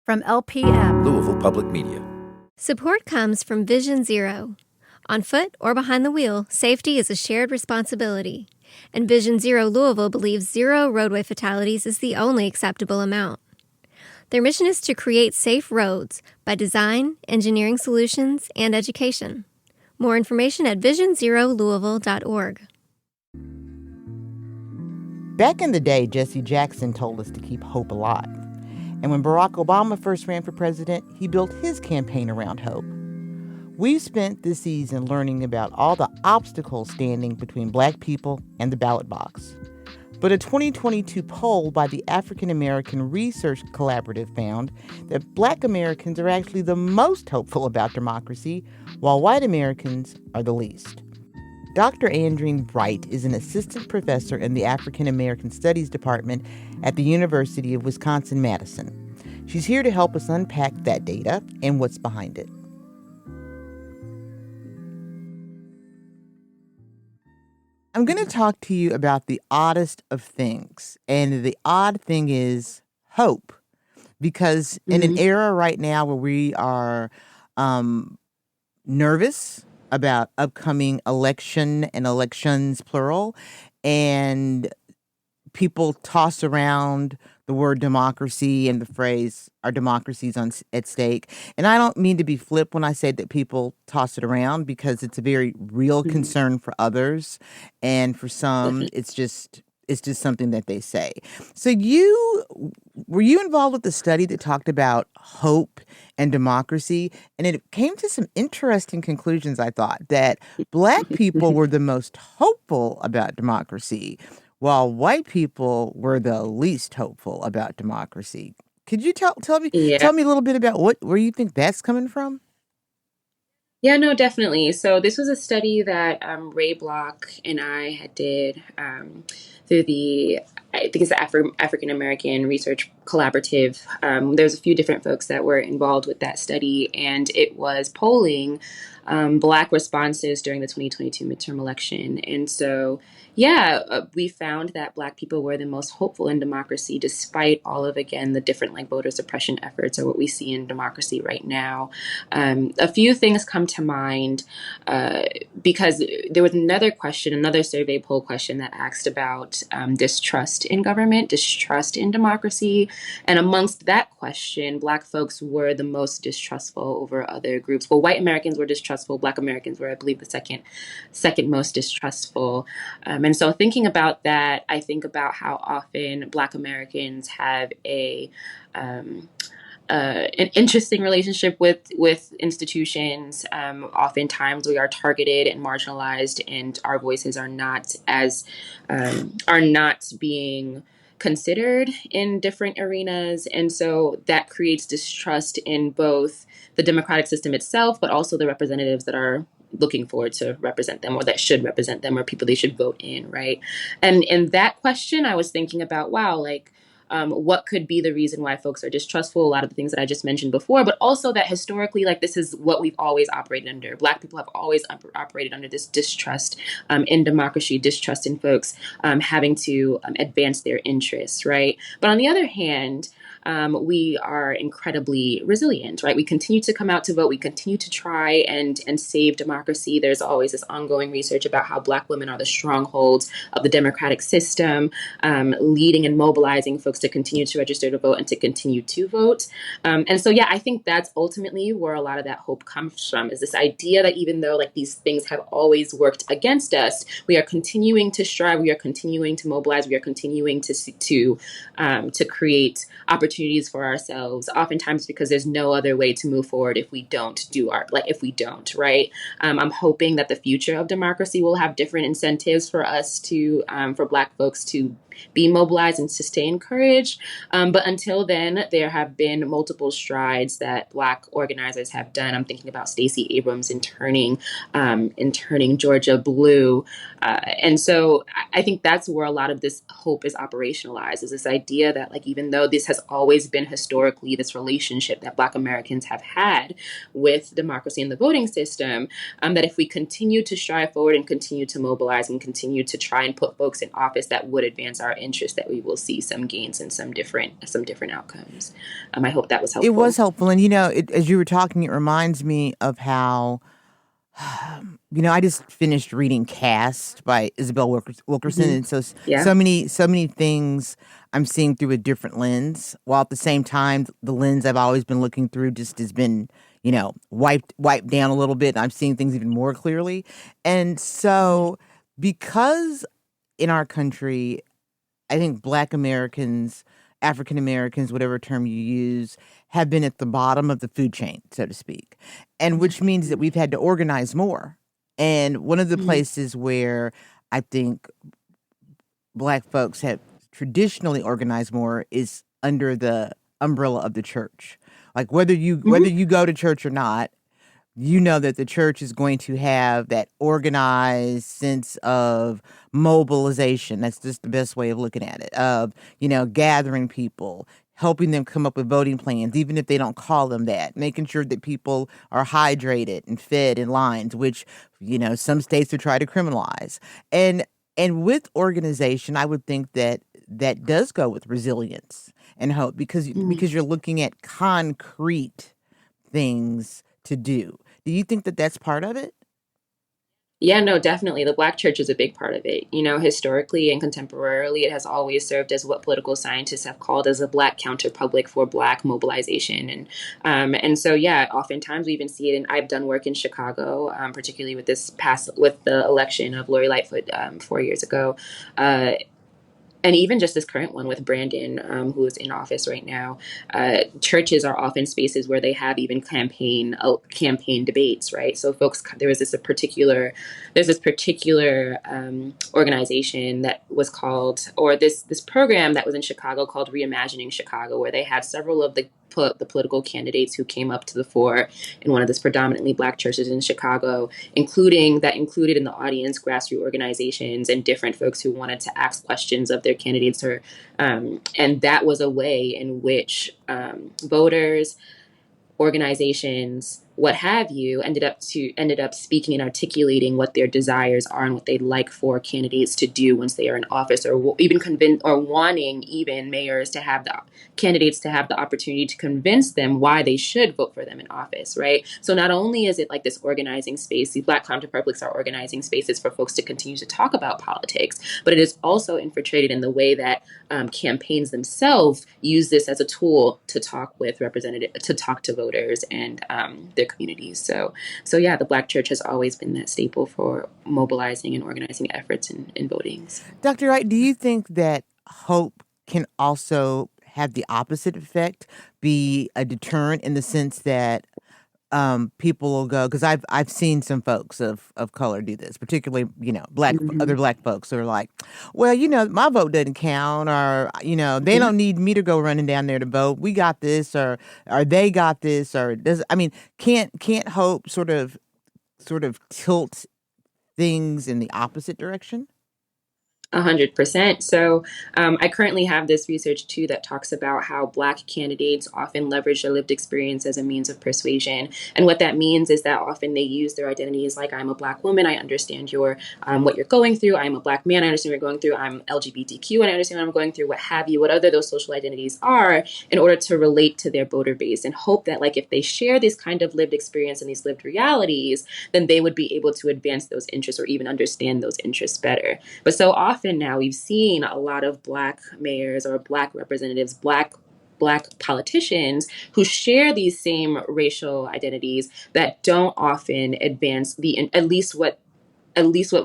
From LPM, Louisville Public Media. Support comes from Vision Zero. On foot or behind the wheel, safety is a shared responsibility. And Vision Zero Louisville believes 0 roadway fatalities is the only acceptable amount. Their mission is to create safe roads by design, engineering solutions, and education. More information at visionzerolouisville.org. Back in the day, Jesse Jackson told us to keep hope alive. And when Barack Obama first ran for president, he built his campaign around hope. We've spent this season learning about all the obstacles standing between Black people and the ballot box. But a 2022 poll by the African American Research Collaborative found that Black Americans are actually the most hopeful about democracy, while white Americans are the least. Dr. Andrene Wright is an assistant professor in the African American Studies Department at the University of Wisconsin-Madison. She's here to help us unpack that data and what's behind it. I'm going to talk to you about the oddest of things. And the odd thing is hope. Because in an era right now where we are nervous about upcoming election and elections, plural, and people toss around the word democracy and the phrase, our democracy's at stake. And I don't mean to be flip when I say that people toss it around, because it's a very real concern for others. And for some, it's just something that they say. So were you involved with the study that talked about hope and democracy? And it came to some interesting conclusions, I thought, that Black people were the most hopeful about democracy, while white people were the least hopeful about democracy. Could you tell me a little bit about where you think that's coming from? Yeah, no, definitely. So this was a study that Ray Block and I did through I think it's the African American Research Collaborative. There's a few different folks that were involved with that study, and it was polling Black responses during the 2022 midterm election. And so, we found that Black people were the most hopeful in democracy, despite all of, again, the different voter suppression efforts or what we see in democracy right now. A few things come to mind because there was another survey poll question that asked about distrust in government, distrust in democracy. And amongst that question, Black folks were the most distrustful over other groups. Well, white Americans were distrustful. Black Americans were, I believe, the second most distrustful. And so thinking about that, I think about how often Black Americans have an interesting relationship with institutions. Oftentimes we are targeted and marginalized, and our voices are not being considered in different arenas. And so that creates distrust in both the democratic system itself, but also the representatives that are looking forward to represent them, or that should represent them, or people they should vote in, right? And in that question, I was thinking about, what could be the reason why folks are distrustful? A lot of the things that I just mentioned before, but also that historically, this is what we've always operated under. Black people have always operated under this distrust in democracy, distrust in folks having to advance their interests, right? But on the other hand, we are incredibly resilient, right? We continue to come out to vote. We continue to try and save democracy. There's always this ongoing research about how Black women are the strongholds of the democratic system, leading and mobilizing folks to continue to register to vote and to continue to vote. I think that's ultimately where a lot of that hope comes from, is this idea that even though these things have always worked against us, we are continuing to strive, we are continuing to mobilize, we are continuing to create opportunities for ourselves, oftentimes because there's no other way to move forward if we don't, right? I'm hoping that the future of democracy will have different incentives for us for Black folks to be mobilized and sustain courage. But until then, there have been multiple strides that Black organizers have done. I'm thinking about Stacey Abrams in turning Georgia blue. And so I think that's where a lot of this hope is operationalized, is this idea that even though this has always been historically this relationship that Black Americans have had with democracy and the voting system, that if we continue to strive forward and continue to mobilize and continue to try and put folks in office that would advance our our interest that we will see some gains and some different outcomes. I hope that was It helpful. was helpful. And, as you were talking, it reminds me of how, I just finished reading Cast by Isabel Wilkerson. And so, Yeah. so many things I'm seeing through a different lens, while at the same time, the lens I've always been looking through just has been, wiped down a little bit. And I'm seeing things even more clearly. And so, because in our country, I think Black Americans, African Americans, whatever term you use, have been at the bottom of the food chain, so to speak. And which means that we've had to organize more. And one of the places where I think Black folks have traditionally organized more is under the umbrella of the church. Like whether you go to church or not, you know that the church is going to have that organized sense of mobilization. That's just the best way of looking at it. Of, gathering people, helping them come up with voting plans, even if they don't call them that, making sure that people are hydrated and fed in lines, which, some states are trying to criminalize. And with organization, I would think that that does go with resilience and hope because you're looking at concrete things to do. Do you think that that's part of it? Yeah, no, definitely. The Black church is a big part of it. Historically and contemporarily, it has always served as what political scientists have called as a Black counterpublic for Black mobilization. And so, yeah, oftentimes we even see it. And I've done work in Chicago, particularly with with the election of Lori Lightfoot 4 years ago. And even just this current one with Brandon, who is in office right now, churches are often spaces where they have even campaign debates, right? So folks, there's this particular organization that was called, or this program that was in Chicago called Reimagining Chicago, where they had several of the political candidates who came up to the fore in one of these predominantly Black churches in Chicago, included in the audience grassroots organizations and different folks who wanted to ask questions of their candidates, and that was a way in which voters, organizations, what have you, ended up speaking and articulating what their desires are and what they'd like for candidates to do once they are in office, or even wanting even mayors to have candidates to have the opportunity to convince them why they should vote for them in office, right? So not only is it like this organizing space, these Black counterpublics are organizing spaces for folks to continue to talk about politics, but it is also infiltrated in the way that campaigns themselves use this as a tool to talk to voters and their communities. So yeah, the Black church has always been that staple for mobilizing and organizing efforts in votings. Dr. Wright, do you think that hope can also have the opposite effect, be a deterrent in the sense that people will go, because I've seen some folks of color do this, particularly other Black folks who are like, well, my vote doesn't count, or they don't need me to go running down there to vote. We got this, or they got this, or can't hope sort of tilt things in the opposite direction? 100%. So I currently have this research too that talks about how Black candidates often leverage their lived experience as a means of persuasion. And what that means is that often they use their identities like, I'm a Black woman, I understand what you're going through. I'm a Black man, I understand what you're going through. I'm LGBTQ, and I understand what I'm going through, what have you, what other those social identities are, in order to relate to their voter base, and hope that like if they share this kind of lived experience and these lived realities, then they would be able to advance those interests or even understand those interests better. But so often now we've seen a lot of Black mayors or Black representatives, Black politicians who share these same racial identities that don't often advance at least what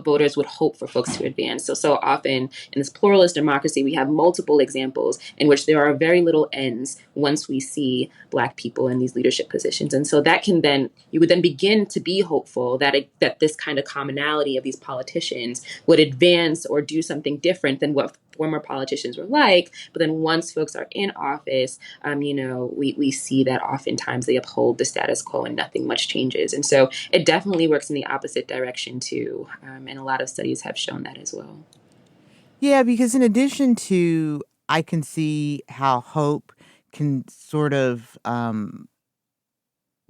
voters would hope for folks to advance. So often in this pluralist democracy, we have multiple examples in which there are very little ends once we see Black people in these leadership positions. And so you would then begin to be hopeful that this kind of commonality of these politicians would advance or do something different than what former politicians were like. But then once folks are in office, we see that oftentimes they uphold the status quo and nothing much changes. And so it definitely works in the opposite direction too. And a lot of studies have shown that as well. Yeah, because in addition to, I can see how hope can sort of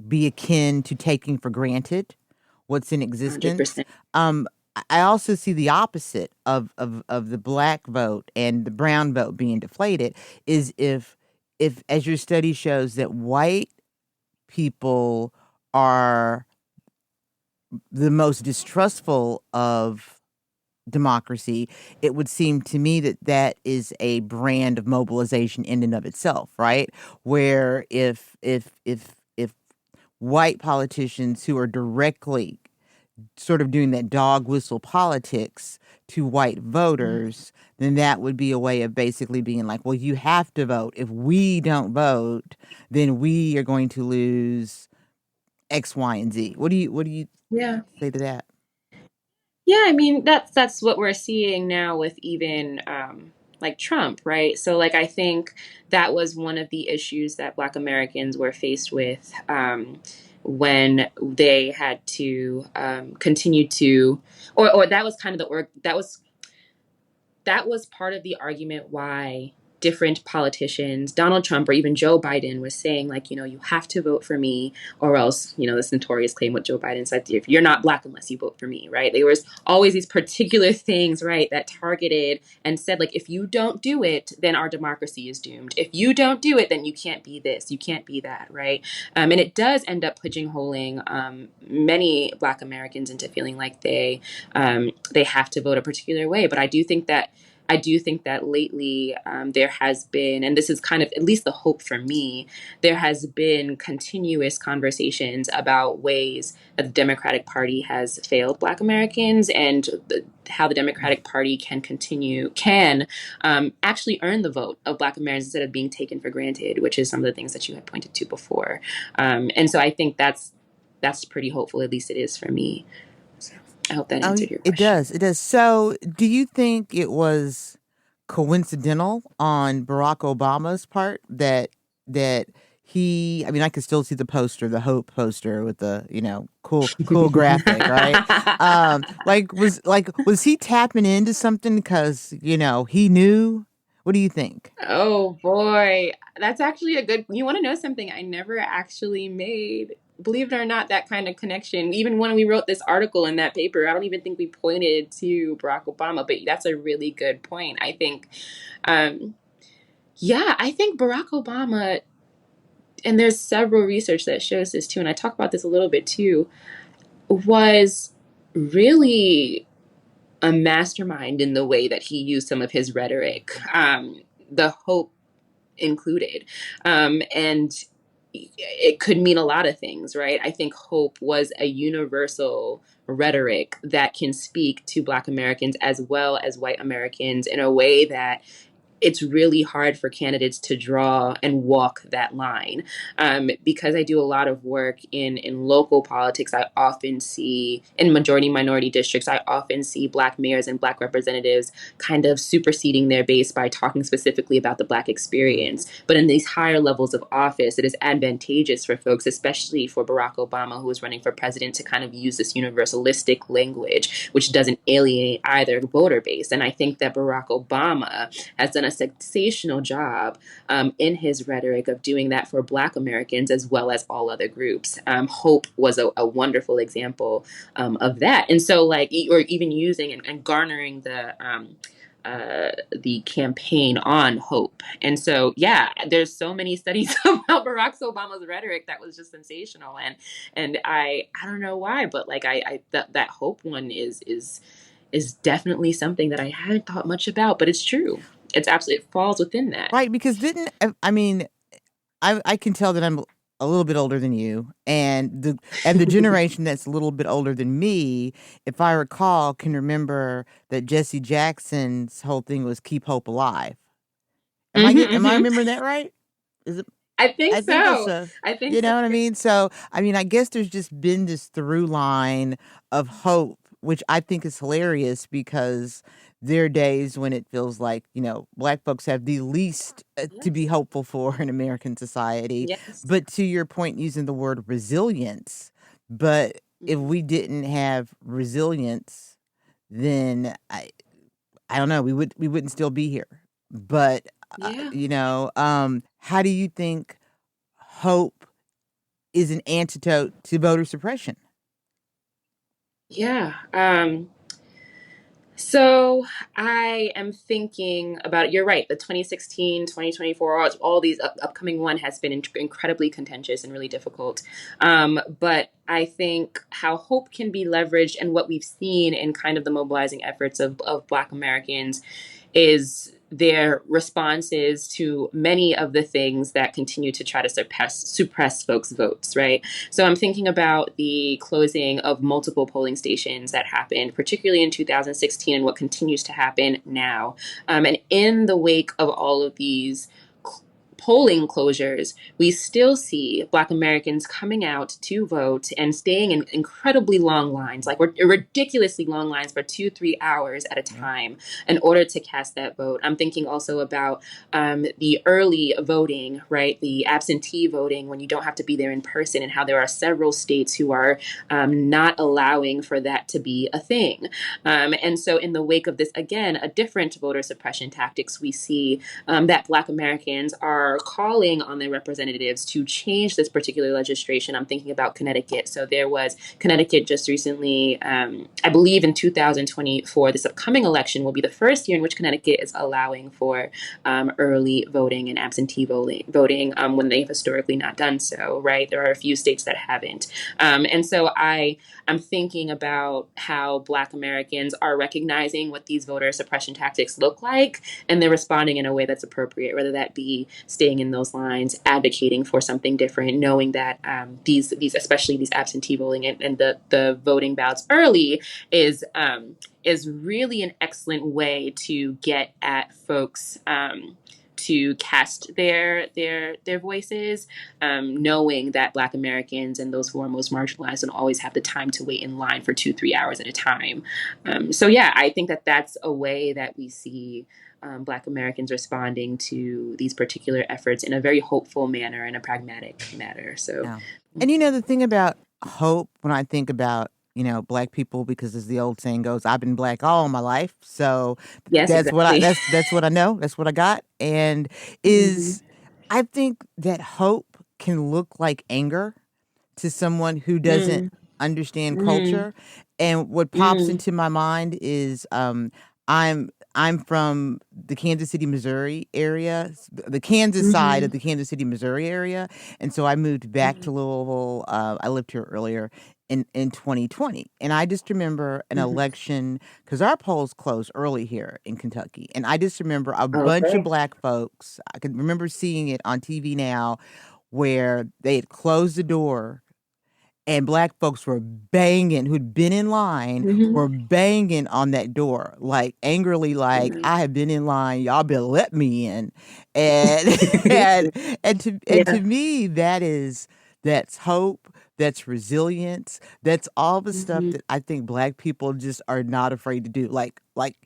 be akin to taking for granted what's in existence. 100%. I also see the opposite of the black vote and the brown vote being deflated is if as your study shows that white people are the most distrustful of democracy, it would seem to me that that is a brand of mobilization in and of itself, right? Where if white politicians who are directly sort of doing that dog whistle politics to white voters, then that would be a way of basically being like, well, you have to vote. If we don't vote, then we are going to lose X, Y, and Z. What do you Yeah. say to that? Yeah, I mean that's what we're seeing now with even like Trump, right? So like I think that was one of the issues that Black Americans were faced with when they had to continue to, or that was kind of the or that was part of the argument why different politicians, Donald Trump or even Joe Biden, was saying, like, you know, you have to vote for me or else, you know, this notorious claim what Joe Biden said, if you're not black unless you vote for me, right? There was always these particular things, right, that targeted and said, like, if you don't do it, then our democracy is doomed. If you don't do it, then you can't be this, you can't be that, right? And it does end up pigeonholing many Black Americans into feeling like they have to vote a particular way. But I do think that lately there has been, and this is kind of at least the hope for me, there has been continuous conversations about ways that the Democratic Party has failed Black Americans and how the Democratic Party can actually earn the vote of Black Americans instead of being taken for granted, which is some of the things that you had pointed to before. And so I think that's pretty hopeful, at least it is for me. So I hope that Oh, answered your it question. does. It does. So, do you think it was coincidental on Barack Obama's part that he? I mean, I could still see the poster, the Hope poster with the cool graphic, right? Was he tapping into something because he knew? What do you think? Oh boy, that's actually a good. You want to know something? I never actually made, believe it or not, that kind of connection. Even when we wrote this article in that paper, I don't even think we pointed to Barack Obama. But that's a really good point. I think, um, yeah, I think Barack Obama, and there's several research that shows this too, and I talk about this a little bit too, was really a mastermind in the way that he used some of his rhetoric. The hope included. And it could mean a lot of things, right? I think hope was a universal rhetoric that can speak to Black Americans as well as white Americans in a way that it's really hard for candidates to draw and walk that line. Because I do a lot of work in local politics, I often see in majority minority districts, I often see Black mayors and Black representatives kind of superseding their base by talking specifically about the Black experience. But in these higher levels of office, it is advantageous for folks, especially for Barack Obama, who is running for president, to kind of use this universalistic language, which doesn't alienate either voter base. And I think that Barack Obama has done a sensational job in his rhetoric of doing that for Black Americans as well as all other groups. Hope was a wonderful example of that. And so, like, or even using and garnering the campaign on hope. And so, yeah, there's so many studies about Barack Obama's rhetoric that was just sensational. And I don't know why, but like that hope one is definitely something that I hadn't thought much about, but it's true. It's absolutely, it falls within that. Right, because didn't I mean I can tell that I'm a little bit older than you, and the generation that's a little bit older than me, if I recall, can remember that Jesse Jackson's whole thing was keep hope alive. Am I remembering that right? Is it? I think I think that's so. a, I think you so. know what I mean? So, I mean, I guess there's just been this through line of hope, which I think is hilarious because there are days when it feels like, Black folks have the least to be Yes. hopeful for in American society. Yes. But to your point, using the word resilience, but if Mhm. we didn't have resilience, then I don't know, we wouldn't still be here. But Yeah. how do you think hope is an antidote to voter suppression? Yeah. So I am thinking about, you're right, the 2016, 2024, all these upcoming one has been incredibly contentious and really difficult. But I think how hope can be leveraged and what we've seen in kind of the mobilizing efforts of Black Americans is their responses to many of the things that continue to try to suppress folks' votes, right? So I'm thinking about the closing of multiple polling stations that happened, particularly in 2016, and what continues to happen now. And in the wake of all of these polling closures, we still see Black Americans coming out to vote and staying in incredibly long lines, like ridiculously long lines for 2-3 hours at a time in order to cast that vote. I'm thinking also about the early voting, right? The absentee voting when you don't have to be there in person, and how there are several states who are not allowing for that to be a thing. And so in the wake of this, again, a different voter suppression tactics, we see that Black Americans are calling on their representatives to change this particular legislation. I'm thinking about Connecticut. So there was Connecticut just recently, I believe in 2024, this upcoming election will be the first year in which Connecticut is allowing for early voting and absentee voting when they've historically not done so, right? There are a few states that haven't. And so I'm thinking about how Black Americans are recognizing what these voter suppression tactics look like, and they're responding in a way that's appropriate, whether that be staying in those lines, advocating for something different, knowing that these especially these absentee voting and the voting ballots early is really an excellent way to get at folks. To cast their voices, knowing that Black Americans and those who are most marginalized don't always have the time to wait in line for 2-3 hours at a time. So yeah, I think that that's a way that we see Black Americans responding to these particular efforts in a very hopeful manner and a pragmatic manner. So, Yeah. And the thing about hope, when I think about Black people, because as the old saying goes, I've been Black all my life, so yes, exactly. that's what I know, that's what I got, and hmm is I think that hope can look like anger to someone who doesn't mm understand mm culture. And what pops mm into my mind is I'm from the Kansas City, Missouri area, the Kansas side hmm of the Kansas City, Missouri area, and so I moved back to Louisville. I lived here earlier in 2020, and I just remember an hmm election because our polls closed early here in Kentucky, and I just remember a bunch of Okay. Black folks. I can remember seeing it on TV now, where they had closed the door and Black folks were banging, who'd been in line, hmm were banging on that door, like angrily, like, Yeah. I have been in line, y'all better let me in. And and and to yeah. me, that's hope, that's resilience, that's all the stuff hmm that I think Black people just are not afraid to do. Like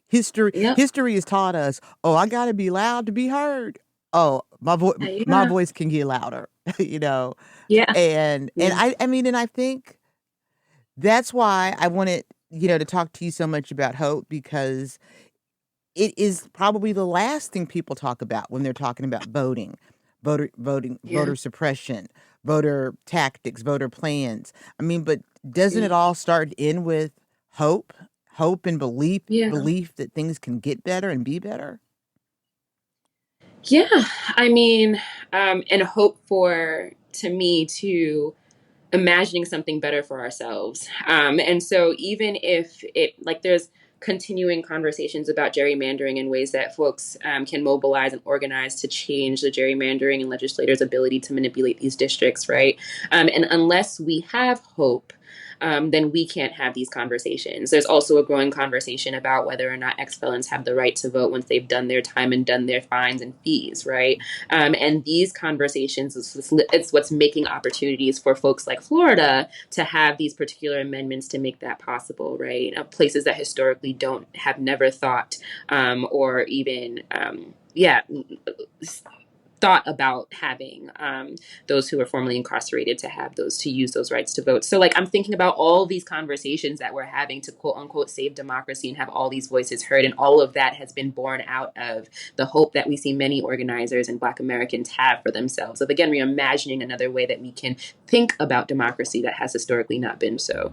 history Yep. history has taught us, oh, I gotta be loud to be heard. Oh, my Yeah. voice can get louder, you know. Yeah. And Yeah. I mean, and I think that's why I wanted, to talk to you so much about hope, because it is probably the last thing people talk about when they're talking about Yeah. voter suppression, voter tactics, voter plans. I mean, but doesn't Yeah. it all start in with hope, hope and Yeah. belief that things can get better and be better? Yeah. I mean, and hope for, to me, to imagining something better for ourselves. And so even if it, like, there's continuing conversations about gerrymandering and ways that folks can mobilize and organize to change the gerrymandering and legislators' ability to manipulate these districts, right? And unless we have hope, then we can't have these conversations. There's also a growing conversation about whether or not ex-felons have the right to vote once they've done their time and done their fines and fees, right? And these conversations, it's what's making opportunities for folks like Florida to have these particular amendments to make that possible, right? Places that historically don't have never thought or even, thought about having those who are formerly incarcerated to have those, to use those rights to vote. So like, I'm thinking about all these conversations that we're having to quote unquote save democracy and have all these voices heard, and all of that has been born out of the hope that we see many organizers and Black Americans have for themselves, of again reimagining another way that we can think about democracy that has historically not been so.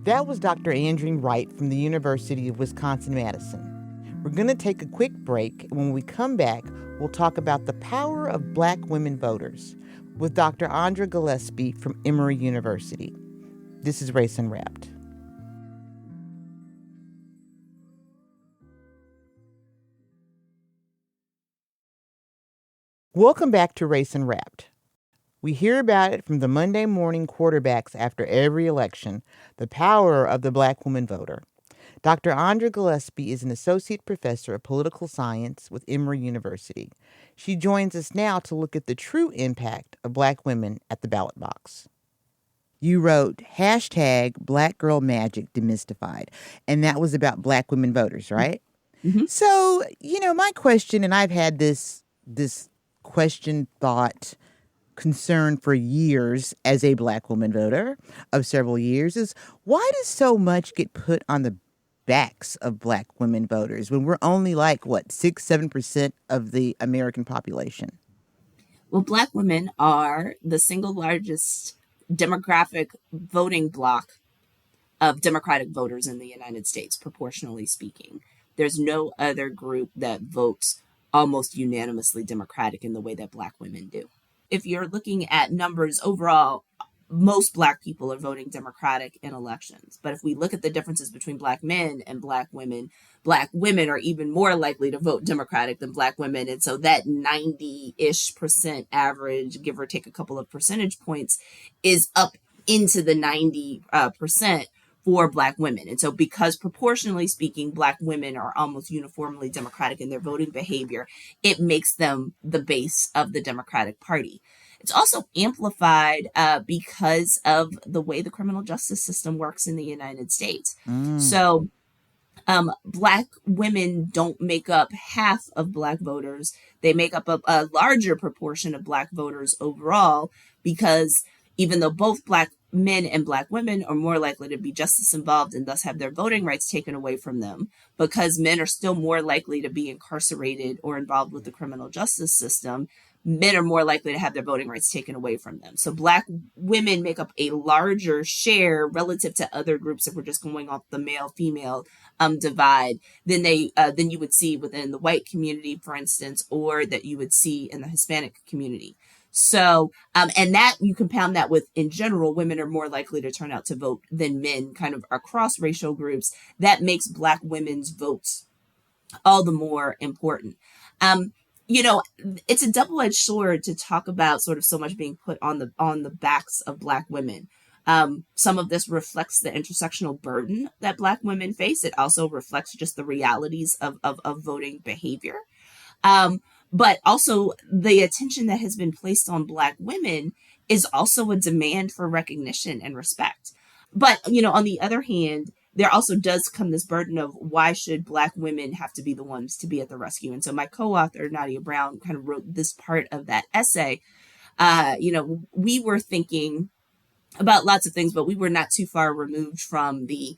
That was Dr. Andrene Wright from the University of Wisconsin-Madison. We're going to take a quick break, and when we come back, we'll talk about the power of Black women voters with Dr. Andra Gillespie from Emory University. This is Race Unwrapped. Welcome back to Race Unwrapped. We hear about it from the Monday morning quarterbacks after every election, the power of the Black woman voter. Dr. Andra Gillespie is an associate professor of political science with Emory University. She joins us now to look at the true impact of Black women at the ballot box. You wrote hashtag Black Girl Magic Demystified, and that was about Black women voters, right? Mm-hmm. So, my question, and I've had this question, thought, concern for years as a Black woman voter of several years is, why does so much get put on the backs of Black women voters when we're only 6-7% of the American population? Well, Black women are the single largest demographic voting bloc of Democratic voters in the United States, proportionally speaking. There's no other group that votes almost unanimously Democratic in the way that Black women do. If you're looking at numbers overall, most Black people are voting Democratic in elections. But if we look at the differences between Black men and Black women are even more likely to vote Democratic than Black women. And so that 90-ish% average, give or take a couple of percentage points, is up into the 90% for Black women. And so because proportionally speaking, Black women are almost uniformly Democratic in their voting behavior, it makes them the base of the Democratic Party. It's also amplified because of the way the criminal justice system works in the United States. So Black women don't make up half of Black voters. They make up a larger proportion of Black voters overall, because even though both Black men and Black women are more likely to be justice involved and thus have their voting rights taken away from them, because men are still more likely to be incarcerated or involved with the criminal justice system, men are more likely to have their voting rights taken away from them. So Black women make up a larger share relative to other groups, if we're just going off the male-female divide, than you would see within the white community, for instance, or that you would see in the Hispanic community. So, and that you compound that with, in general, women are more likely to turn out to vote than men, kind of across racial groups. That makes Black women's votes all the more important. It's a double-edged sword to talk about sort of so much being put on the backs of Black women. Some of this reflects the intersectional burden that Black women face. It also reflects just the realities of voting behavior. But also the attention that has been placed on Black women is also a demand for recognition and respect. But, on the other hand, there also does come this burden of, why should Black women have to be the ones to be at the rescue? And so my co-author, Nadia Brown, kind of wrote this part of that essay. We were thinking about lots of things, but we were not too far removed from the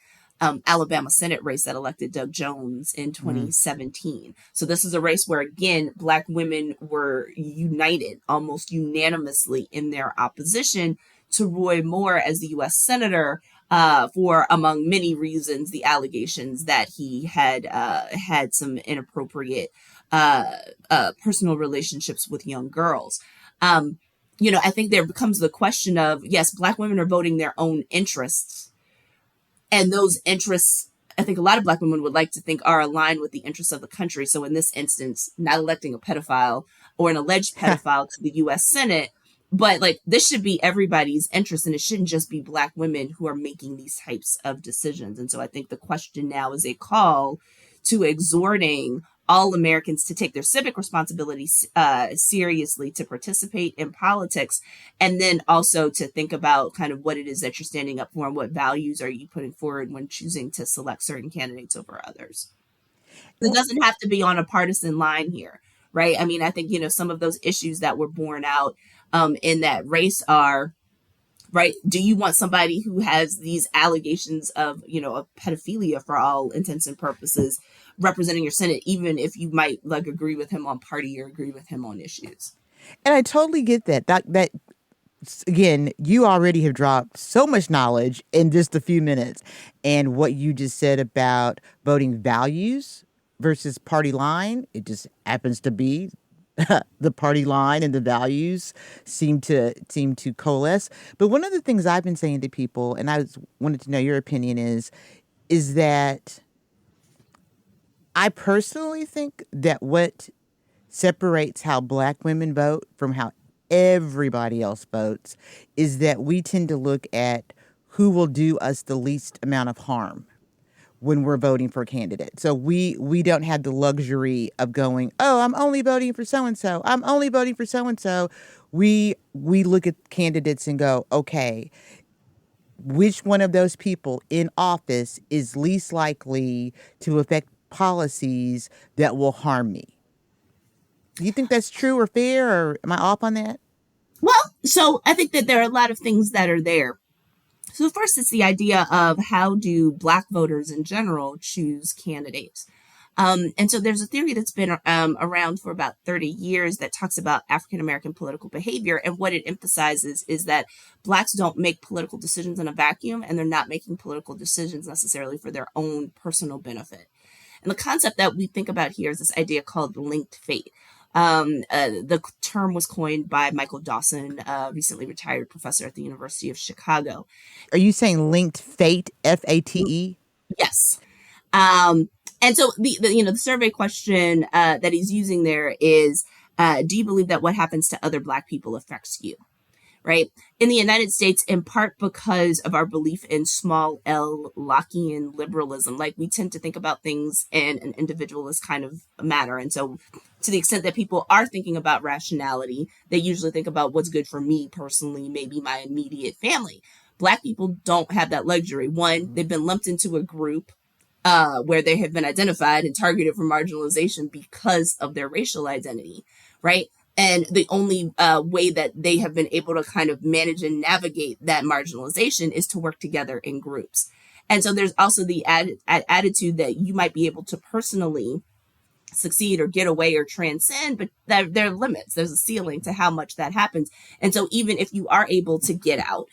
Alabama Senate race that elected Doug Jones in 2017. So this is a race where, again, Black women were united almost unanimously in their opposition to Roy Moore as the U.S. Senator for, among many reasons, the allegations that he had had some inappropriate personal relationships with young girls. I think there becomes the question of, yes, Black women are voting their own interests. And those interests, I think a lot of Black women would like to think, are aligned with the interests of the country. So in this instance, not electing a pedophile or an alleged pedophile to the U.S. Senate, but this should be everybody's interest, and it shouldn't just be Black women who are making these types of decisions. And so I think the question now is a call to exhorting all Americans to take their civic responsibilities seriously, to participate in politics, and then also to think about kind of what it is that you're standing up for and what values are you putting forward when choosing to select certain candidates over others. It doesn't have to be on a partisan line here, right? I mean, I think, some of those issues that were borne out in that race are, right, do you want somebody who has these allegations of, of pedophilia for all intents and purposes representing your Senate, even if you might agree with him on party or agree with him on issues? And I totally get that again, you already have dropped so much knowledge in just a few minutes. And what you just said about voting values versus party line, it just happens to be the party line and the values seem to coalesce. But one of the things I've been saying to people, and wanted to know your opinion is that I personally think that what separates how black women vote from how everybody else votes is that we tend to look at who will do us the least amount of harm when we're voting for a candidate. So we don't have the luxury of going, "Oh, I'm only voting for so and so. I'm only voting for so and so." We look at candidates and go, "Okay, which one of those people in office is least likely to affect policies that will harm me?" Do you think that's true or fair, or am I off on that? Well, so I think that there are a lot of things that are there. So first, it's the idea of how do black voters in general choose candidates. And so there's a theory that's been around for about 30 years that talks about African American political behavior. And what it emphasizes is that blacks don't make political decisions in a vacuum, and they're not making political decisions necessarily for their own personal benefit. And the concept that we think about here is this idea called linked fate. The term was coined by Michael Dawson, recently retired professor at the University of Chicago. Are you saying linked fate, FATE? Yes. And so the survey question that he's using there is, do you believe that what happens to other black people affects you? Right. In the United States, in part because of our belief in small L Lockean liberalism, like we tend to think about things in an individualist kind of manner. And so to the extent that people are thinking about rationality, they usually think about what's good for me personally, maybe my immediate family. Black people don't have that luxury. One, they've been lumped into a group where they have been identified and targeted for marginalization because of their racial identity, right? And the only way that they have been able to kind of manage and navigate that marginalization is to work together in groups. And so there's also the attitude that you might be able to personally succeed or get away or transcend, but there are limits. There's a ceiling to how much that happens. And so even if you are able to get out,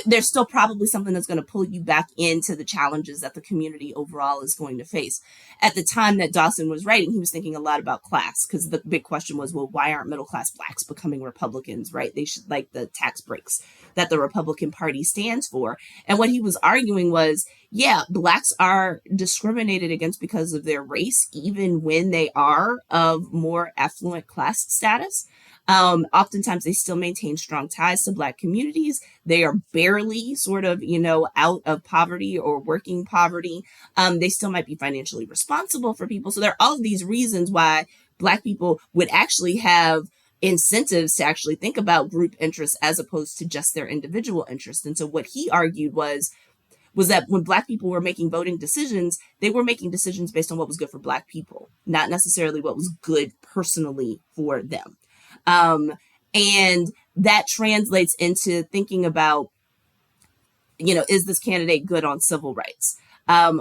there's still probably something that's going to pull you back into the challenges that the community overall is going to face. At the time that Dawson was writing, he was thinking a lot about class, because the big question was, well, why aren't middle class blacks becoming Republicans, right? They should like the tax breaks that the Republican Party stands for. And what he was arguing was, yeah, blacks are discriminated against because of their race, even when they are of more affluent class status. Oftentimes they still maintain strong ties to black communities. They are barely sort of, out of poverty or working poverty. They still might be financially responsible for people. So there are all of these reasons why black people would actually have incentives to actually think about group interests as opposed to just their individual interests. And so what he argued was that when black people were making voting decisions, they were making decisions based on what was good for black people, not necessarily what was good personally for them. And that translates into thinking about, is this candidate good on civil rights?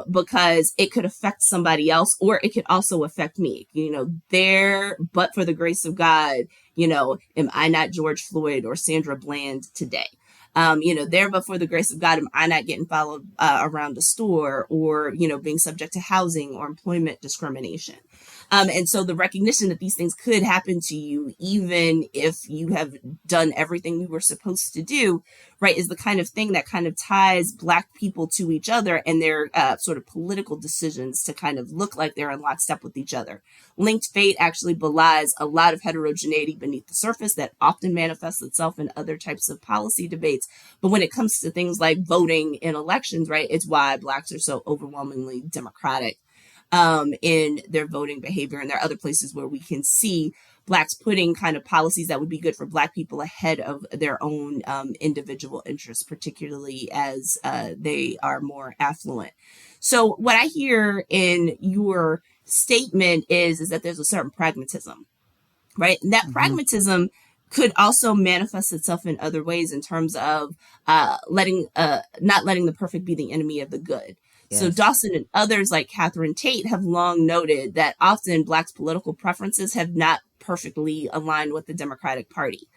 Because it could affect somebody else, or it could also affect me, but for the grace of God, am I not George Floyd or Sandra Bland today? There, but for the grace of God, am I not getting followed around the store, or, being subject to housing or employment discrimination? And so the recognition that these things could happen to you, even if you have done everything you were supposed to do, right, is the kind of thing that kind of ties black people to each other and their sort of political decisions to kind of look like they're in lockstep with each other. Linked fate actually belies a lot of heterogeneity beneath the surface that often manifests itself in other types of policy debates. But when it comes to things like voting in elections, right, it's why blacks are so overwhelmingly Democratic in their voting behavior. And there are other places where we can see blacks putting kind of policies that would be good for black people ahead of their own individual interests, particularly as they are more affluent. So what I hear in your statement is that there's a certain pragmatism, right? And that pragmatism could also manifest itself in other ways in terms of not letting the perfect be the enemy of the good. Yes. So Dawson and others like Catherine Tate have long noted that often blacks' political preferences have not perfectly aligned with the Democratic Party,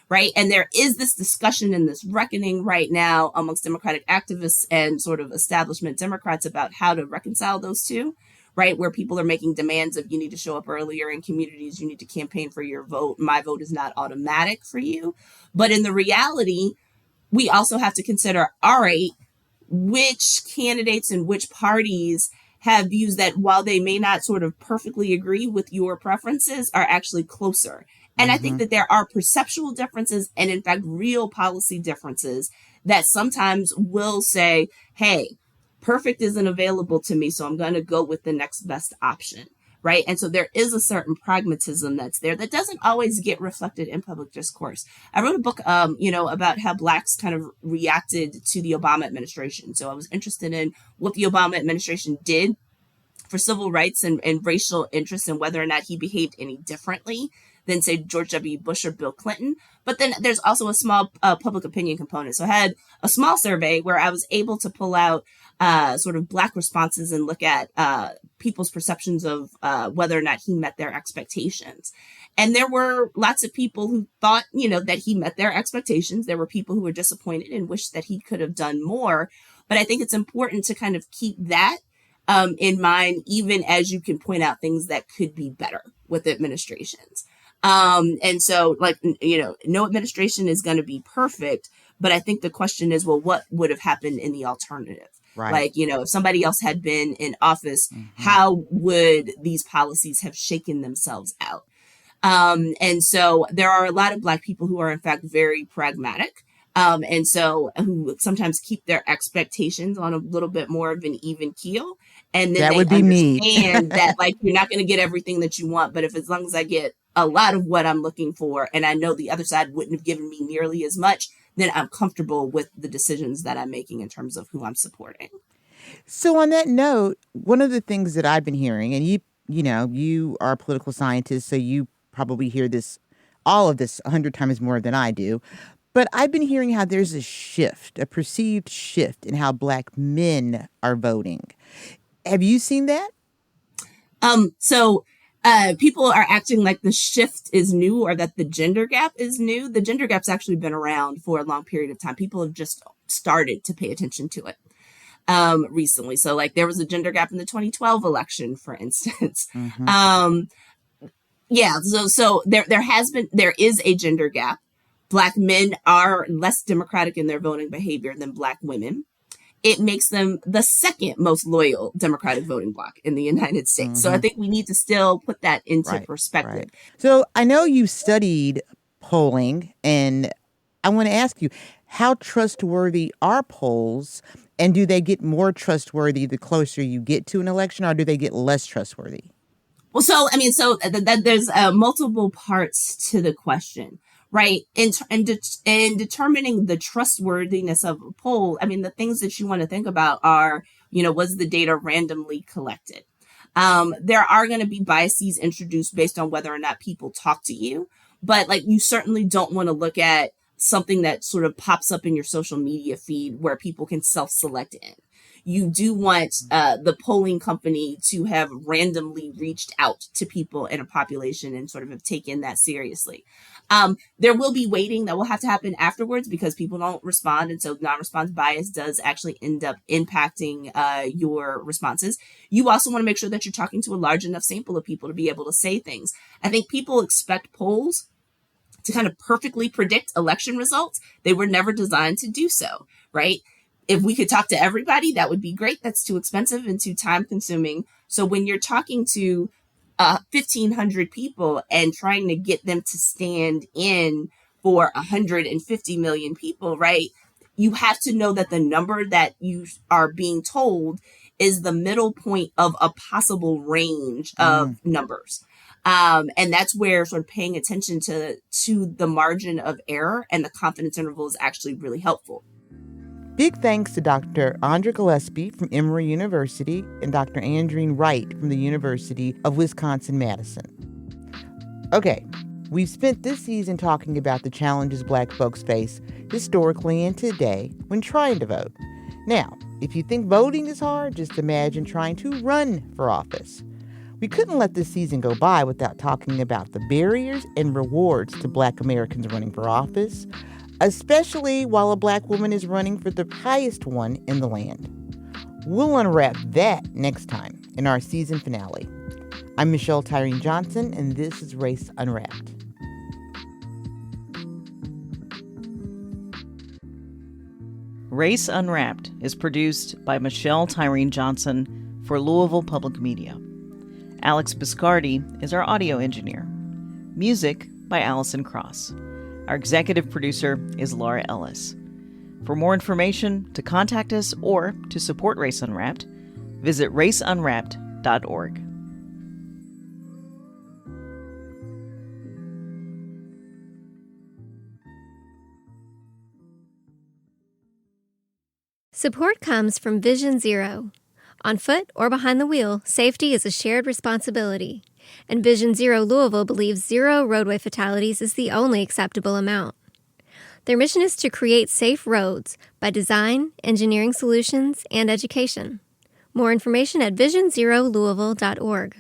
right? And there is this discussion and this reckoning right now amongst Democratic activists and sort of establishment Democrats about how to reconcile those two, right? Where people are making demands of you need to show up earlier in communities, you need to campaign for your vote. My vote is not automatic for you. But in the reality, we also have to consider, all right, which candidates and which parties have views that while they may not sort of perfectly agree with your preferences are actually closer. And I think that there are perceptual differences and in fact, real policy differences that sometimes will say, hey, perfect isn't available to me, so I'm going to go with the next best option. Right. And so there is a certain pragmatism that's there that doesn't always get reflected in public discourse. I wrote a book, about how Blacks kind of reacted to the Obama administration. So I was interested in what the Obama administration did for civil rights and racial interests and whether or not he behaved any differently than, say, George W. Bush or Bill Clinton. But then there's also a small public opinion component. So I had a small survey where I was able to pull out sort of Black responses and look at people's perceptions of whether or not he met their expectations. And there were lots of people who thought, that he met their expectations. There were people who were disappointed and wished that he could have done more. But I think it's important to kind of keep that in mind, even as you can point out things that could be better with administrations. And so, no administration is going to be perfect, but I think the question is, well, what would have happened in the alternative? Right. If somebody else had been in office, how would these policies have shaken themselves out? And so there are a lot of Black people who are, in fact, very pragmatic. And so who sometimes keep their expectations on a little bit more of an even keel. And then That they would be me. understand that you're not going to get everything that you want, but as long as I get a lot of what I'm looking for, and I know the other side wouldn't have given me nearly as much, then I'm comfortable with the decisions that I'm making in terms of who I'm supporting. So on that note, one of the things that I've been hearing, and you are a political scientist, so you probably hear all of this 100 times more than I do. But I've been hearing how there's a perceived shift in how Black men are voting. Have you seen that? People are acting like the shift is new or that the gender gap is new. The gender gap's actually been around for a long period of time. People have just started to pay attention to it recently. So there was a gender gap in the 2012 election, for instance. So there is a gender gap. Black men are less democratic in their voting behavior than Black women. It makes them the second most loyal Democratic voting bloc in the United States. So I think we need to still put that into perspective. Right. So I know you studied polling, and I want to ask you, how trustworthy are polls, and do they get more trustworthy the closer you get to an election, or do they get less trustworthy? Well, there's multiple parts to the question. Right. In determining the trustworthiness of a poll, the things that you want to think about are, was the data randomly collected? There are going to be biases introduced based on whether or not people talk to you. But you certainly don't want to look at something that sort of pops up in your social media feed where people can self-select in. You do want the polling company to have randomly reached out to people in a population and sort of have taken that seriously. There will be weighting that will have to happen afterwards because people don't respond. And so non-response bias does actually end up impacting your responses. You also want to make sure that you're talking to a large enough sample of people to be able to say things. I think people expect polls to kind of perfectly predict election results. They were never designed to do so, right? If we could talk to everybody, that would be great. That's too expensive and too time consuming. So when you're talking to 1,500 people and trying to get them to stand in for 150 million people, right? You have to know that the number that you are being told is the middle point of a possible range of numbers. And that's where sort of paying attention to the margin of error and the confidence interval is actually really helpful. Big thanks to Dr. Andra Gillespie from Emory University and Dr. Andrene Wright from the University of Wisconsin-Madison. Okay, we've spent this season talking about the challenges Black folks face historically and today when trying to vote. Now, if you think voting is hard, just imagine trying to run for office. We couldn't let this season go by without talking about the barriers and rewards to Black Americans running for office, especially while a Black woman is running for the highest one in the land. We'll unwrap that next time in our season finale. I'm Michelle Tyreen Johnson, and this is Race Unwrapped. Race Unwrapped is produced by Michelle Tyreen Johnson for Louisville Public Media. Alex Biscardi is our audio engineer. Music by Allison Cross. Our executive producer is Laura Ellis. For more information, to contact us, or to support Race Unwrapped, visit raceunwrapped.org. Support comes from Vision Zero. On foot or behind the wheel, safety is a shared responsibility. And Vision Zero Louisville believes 0 roadway fatalities is the only acceptable amount. Their mission is to create safe roads by design, engineering solutions, and education. More information at visionzerolouisville.org.